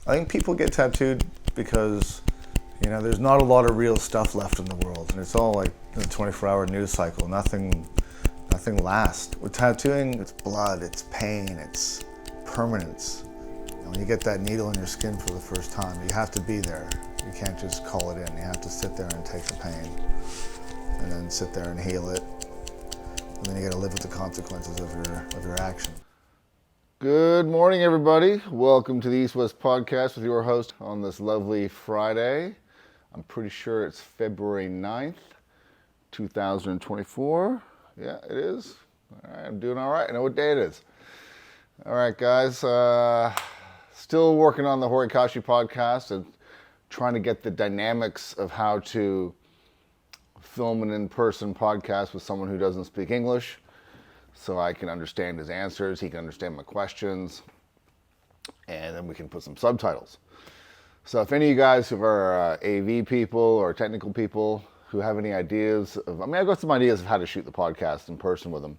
I think people get tattooed because, there's not a lot of real stuff left in the world, and it's all like a 24-hour news cycle. Nothing lasts. With tattooing, it's blood, it's pain, it's permanence. When you get that needle in your skin for the first time, you have to be there. You can't just call it in. You have to sit there and take the pain, and then sit there and heal it, and then you got to live with the consequences of your action. Good morning, everybody. Welcome to the East West Podcast with your host on this lovely Friday. I'm pretty sure it's February 9th, 2024. Yeah, it is. All right, I'm doing all right. I know what day it is. All right, guys. Still working on the Horisumi podcast and trying to get the dynamics of how to film an in-person podcast with someone who doesn't speak English, so I can understand his answers, he can understand my questions, and then we can put some subtitles. So if any of you guys who are AV people or technical people who have any ideas I've got some ideas of how to shoot the podcast in person with them,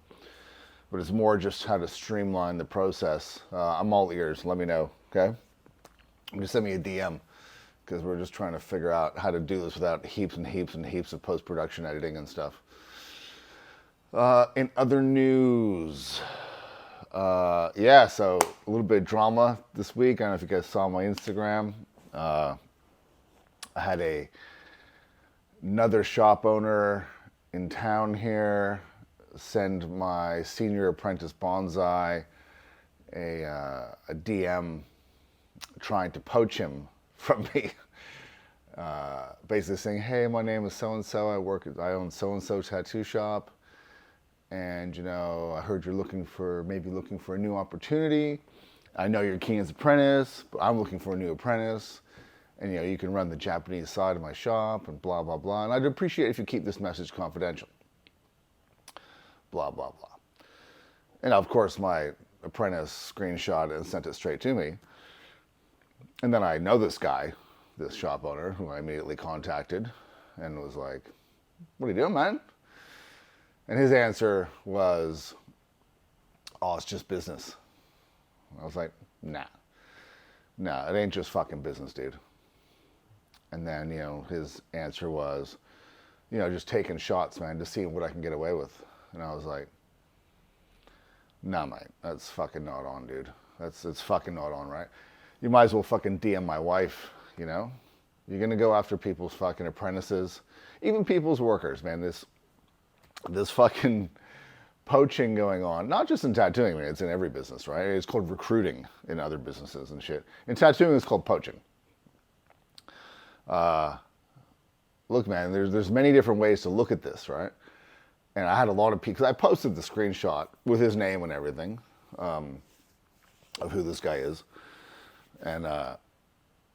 but it's more just how to streamline the process. I'm all ears, let me know, okay? Just send me a DM, because we're just trying to figure out how to do this without heaps and heaps and heaps of post-production editing and stuff. In other news, so a little bit of drama this week. I don't know if you guys saw my Instagram. I had another shop owner in town here send my senior apprentice bonsai a DM trying to poach him from me. Basically saying, hey, my name is so-and-so, I own so-and-so tattoo shop, and I heard you're looking for a new opportunity. I know you're Keenan's apprentice, but I'm looking for a new apprentice, and you can run the Japanese side of my shop, and blah blah blah, and I'd appreciate if you keep this message confidential. Blah blah blah. And of course my apprentice screenshot and sent it straight to me. And then I know this guy, this shop owner, who I immediately contacted and was like, what are you doing, man? And his answer was, oh, it's just business. I was like, nah, it ain't just fucking business, dude. And then, his answer was, just taking shots, man, to see what I can get away with. And I was like, nah, mate, that's fucking not on, dude. It's fucking not on, right? You might as well fucking DM my wife, You're gonna go after people's fucking apprentices, even people's workers, man. This fucking poaching going on, not just in tattooing, man, it's in every business, right? It's called recruiting in other businesses and shit. In tattooing, it's called poaching. Look, man, there's many different ways to look at this, right? And I had a lot of people, because I posted the screenshot with his name and everything, of who this guy is. And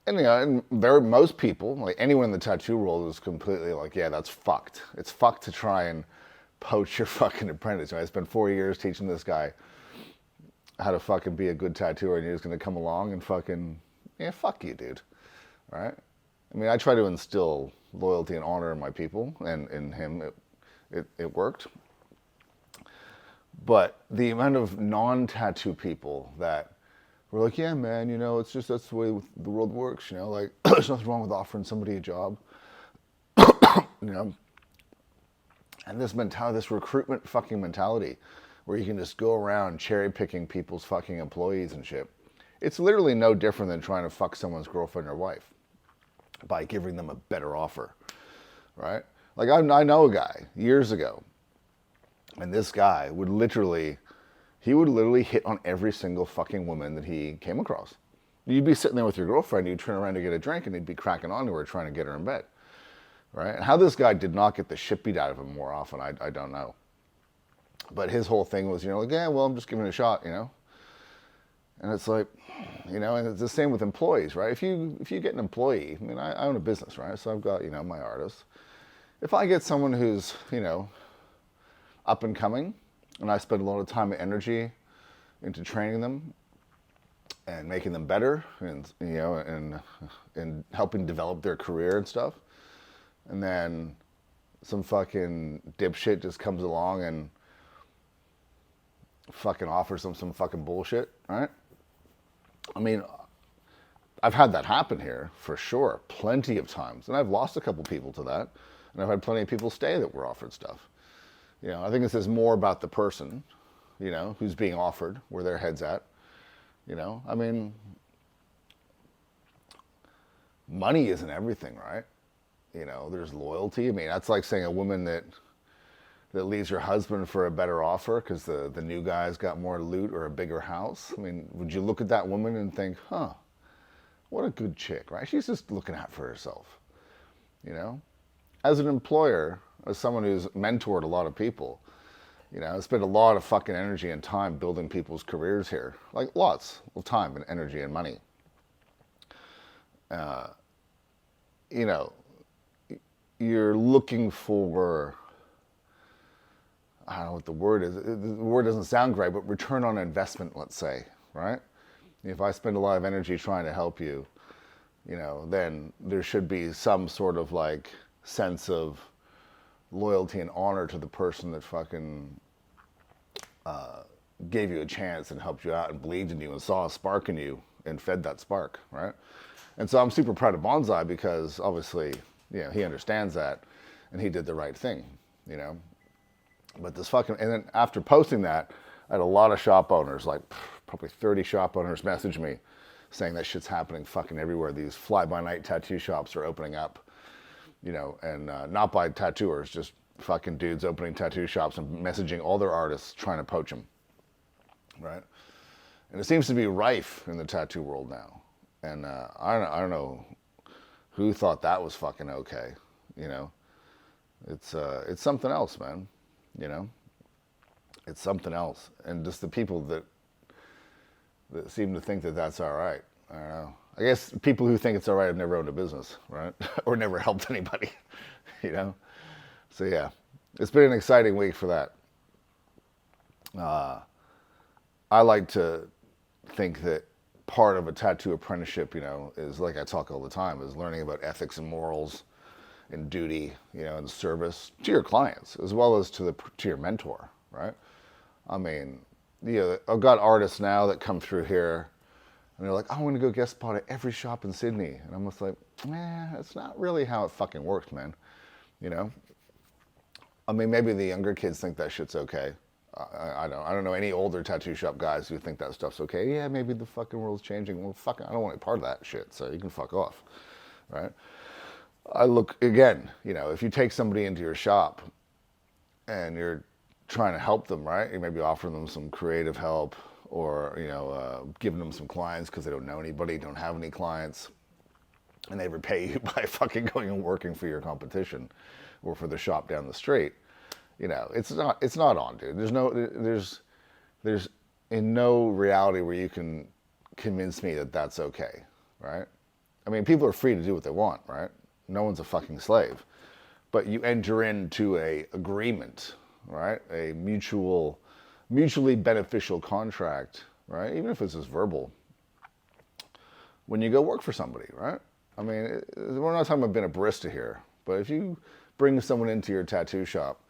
most people, like anyone in the tattoo world, is completely like, yeah, that's fucked. It's fucked to try and poach your fucking apprentice. I spent 4 years teaching this guy how to fucking be a good tattooer, and you're just gonna come along and fucking, yeah, fuck you, dude. All right? I mean, I try to instill loyalty and honor in my people, and in him, it worked. But the amount of non-tattoo people that were like, yeah, man, it's just, that's the way the world works, like, there's nothing wrong with offering somebody a job, And this mentality, this recruitment fucking mentality, where you can just go around cherry picking people's fucking employees and shit. It's literally no different than trying to fuck someone's girlfriend or wife by giving them a better offer, right? Like, I know a guy years ago, and this guy would literally hit on every single fucking woman that he came across. You'd be sitting there with your girlfriend, you'd turn around to get a drink, and he'd be cracking onto her trying to get her in bed, right? And how this guy did not get the shit beat out of him more often, I don't know. But his whole thing was, like, yeah, well, I'm just giving it a shot, And it's like, and it's the same with employees, right? If you get an employee, I mean, I own a business, right? So I've got, my artists. If I get someone who's, up and coming, and I spend a lot of time and energy into training them and making them better, and and helping develop their career and stuff, and then some fucking dipshit just comes along and fucking offers them some fucking bullshit, right? I mean, I've had that happen here for sure, plenty of times, and I've lost a couple people to that, and I've had plenty of people stay that were offered stuff. I think this is more about the person, who's being offered, where their head's at. I mean, money isn't everything, right? There's loyalty. I mean, that's like saying a woman that leaves her husband for a better offer because the new guy's got more loot or a bigger house. I mean, would you look at that woman and think, huh, what a good chick, right? She's just looking out for herself, As an employer, as someone who's mentored a lot of people, I spent a lot of fucking energy and time building people's careers here. Like lots of time and energy and money. You're looking for, I don't know what the word is. The word doesn't sound great, but return on investment, let's say, right? If I spend a lot of energy trying to help you, then there should be some sort of like sense of loyalty and honor to the person that fucking gave you a chance and helped you out and believed in you and saw a spark in you and fed that spark, right? And so I'm super proud of Bonsai because obviously, he understands that and he did the right thing, But and then after posting that, I had a lot of shop owners, like probably 30 shop owners message me saying that shit's happening fucking everywhere. These fly-by-night tattoo shops are opening up, and not by tattooers, just fucking dudes opening tattoo shops and messaging all their artists trying to poach them, right? And it seems to be rife in the tattoo world now. And I don't know who thought that was fucking okay, It's something else, man, It's something else. And just the people that seem to think that that's all right. I don't know. I guess people who think it's all right have never owned a business, right? Or never helped anybody, So yeah, it's been an exciting week for that. I like to think that part of a tattoo apprenticeship, is like I talk all the time, is learning about ethics and morals and duty, and service to your clients as well as to your mentor, right? I mean, I've got artists now that come through here and they're like, I want to go guest spot at every shop in Sydney. And I'm just like, that's not really how it fucking works, man. I mean, maybe the younger kids think that shit's okay. I don't know any older tattoo shop guys who think that stuff's okay. Yeah, maybe the fucking world's changing. Well, fucking, I don't want any part of that shit, so you can fuck off, right? I look, again, if you take somebody into your shop and you're trying to help them, right? You maybe offer them some creative help or, giving them some clients because they don't know anybody, don't have any clients, and they repay you by fucking going and working for your competition or for the shop down the street. It's not on, dude. There's in no reality where you can convince me that that's okay, right? I mean, people are free to do what they want, right? No one's a fucking slave. But you enter into a agreement, right? A mutually beneficial contract, right? Even if it's just verbal. When you go work for somebody, right? I mean, we're not talking about being a barista here, but if you bring someone into your tattoo shop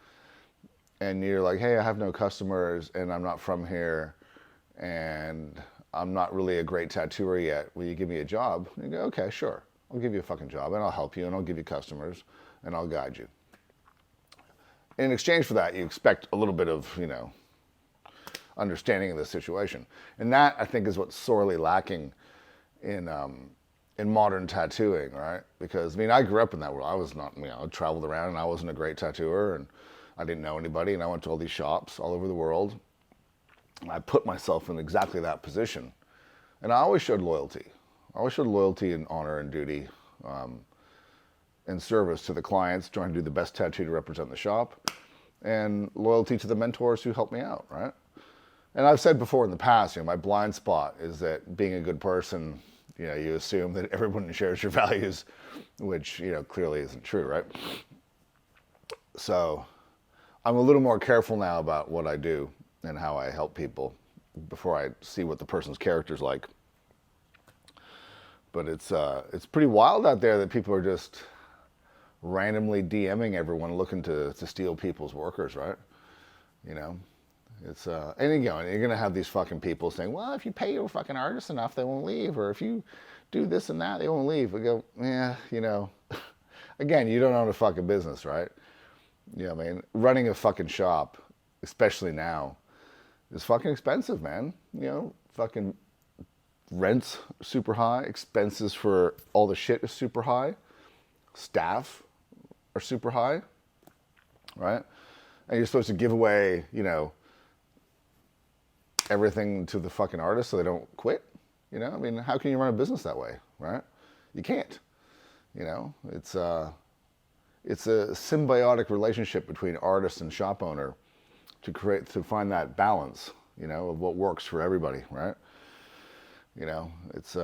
and you're like, hey, I have no customers and I'm not from here and I'm not really a great tattooer yet, will you give me a job? And you go, okay, sure. I'll give you a fucking job and I'll help you and I'll give you customers and I'll guide you. In exchange for that, you expect a little bit of, understanding of the situation. And that, I think, is what's sorely lacking in modern tattooing, right? Because, I grew up in that world. I was not, I traveled around and I wasn't a great tattooer and I didn't know anybody and I went to all these shops all over the world. And I put myself in exactly that position. And I always showed loyalty. I always showed loyalty and honor and duty and service to the clients, trying to do the best tattoo to represent the shop, and loyalty to the mentors who helped me out, right? And I've said before in the past, my blind spot is that being a good person, you assume that everyone shares your values, which, clearly isn't true, right? So I'm a little more careful now about what I do and how I help people before I see what the person's character's like. But it's pretty wild out there that people are just randomly DMing everyone looking to steal people's workers, right? It's and you're gonna have these fucking people saying, well, if you pay your fucking artists enough, they won't leave, or if you do this and that. They won't leave. I go, yeah, you know. Again, you don't own a fucking business, right? You know what I mean? Running a fucking shop, especially now, is fucking expensive, man. You know, fucking rent's super high. Expenses for all the shit is super high. Staff are super high, right? And you're supposed to give away, you know, everything to the fucking artists so they don't quit. You know, I mean, how can you run a business that way, right? You can't. You know, it's a symbiotic relationship between artist and shop owner to find that balance, you know, of what works for everybody, right? You know, it's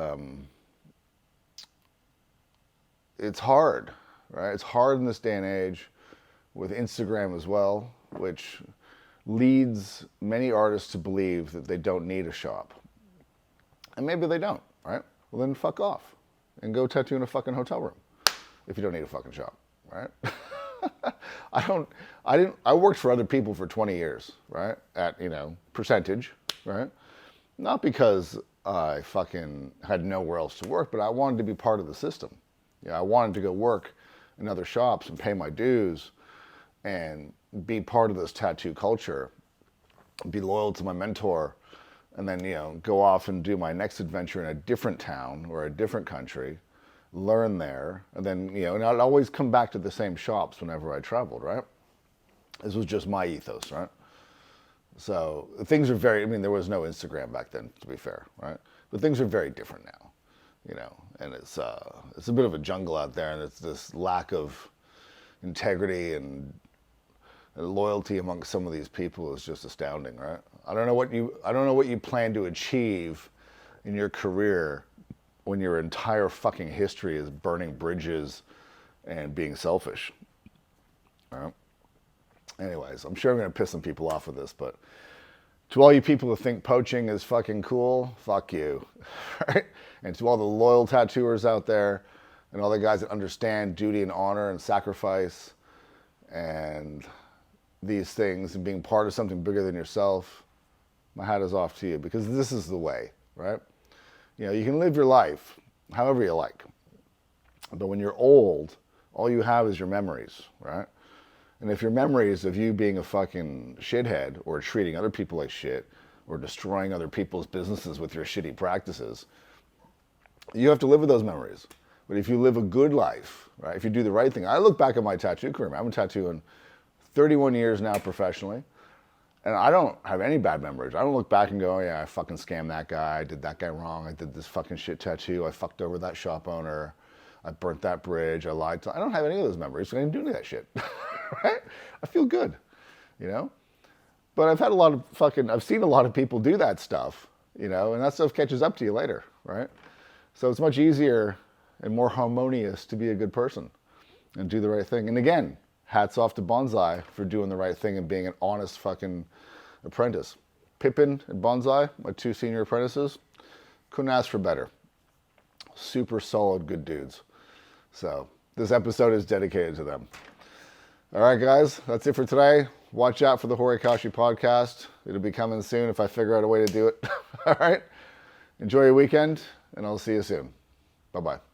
hard, right? It's hard in this day and age with Instagram as well, which leads many artists to believe that they don't need a shop. And maybe they don't, right? Well, then fuck off and go tattoo in a fucking hotel room if you don't need a fucking shop, right? I worked for other people for 20 years, right? At, you know, percentage, right? Not because I fucking had nowhere else to work, but I wanted to be part of the system. Yeah, I wanted to go work in other shops and pay my dues and be part of this tattoo culture, be loyal to my mentor, and then, you know, go off and do my next adventure in a different town or a different country, learn there, and then, you know, and I'd always come back to the same shops whenever I traveled, right? This was just my ethos, right? So things are very, I mean, there was no Instagram back then, to be fair, right? But things are very different now, you know, and it's a bit of a jungle out there, and it's this lack of integrity and loyalty among some of these people is just astounding, right? I don't know what you plan to achieve in your career when your entire fucking history is burning bridges and being selfish. All right? Anyways, I'm sure I'm going to piss some people off with this, but to all you people who think poaching is fucking cool, fuck you. Right? And to all the loyal tattooers out there and all the guys that understand duty and honor and sacrifice and these things and being part of something bigger than yourself, my hat is off to you, because this is the way, right? You know, you can live your life however you like, but when you're old, all you have is your memories, right? And if your memories of you being a fucking shithead or treating other people like shit or destroying other people's businesses with your shitty practices, you have to live with those memories. But if you live a good life, right, if you do the right thing, I look back at my tattoo career, I've been tattooing 31 years now professionally, and I don't have any bad memories. I don't look back and go, oh yeah, I fucking scammed that guy, I did that guy wrong, I did this fucking shit tattoo, I fucked over that shop owner, I burnt that bridge, I lied to, I don't have any of those memories, I didn't do any of that shit, right? I feel good, you know? But I've seen a lot of people do that stuff, you know, and that stuff catches up to you later, right? So it's much easier and more harmonious to be a good person and do the right thing. And again, hats off to Bonsai for doing the right thing and being an honest fucking apprentice. Pippin and Bonsai, my two senior apprentices, couldn't ask for better. Super solid, good dudes. So this episode is dedicated to them. All right, guys, that's it for today. Watch out for the Horikashi podcast. It'll be coming soon if I figure out a way to do it. All right. Enjoy your weekend, and I'll see you soon. Bye-bye.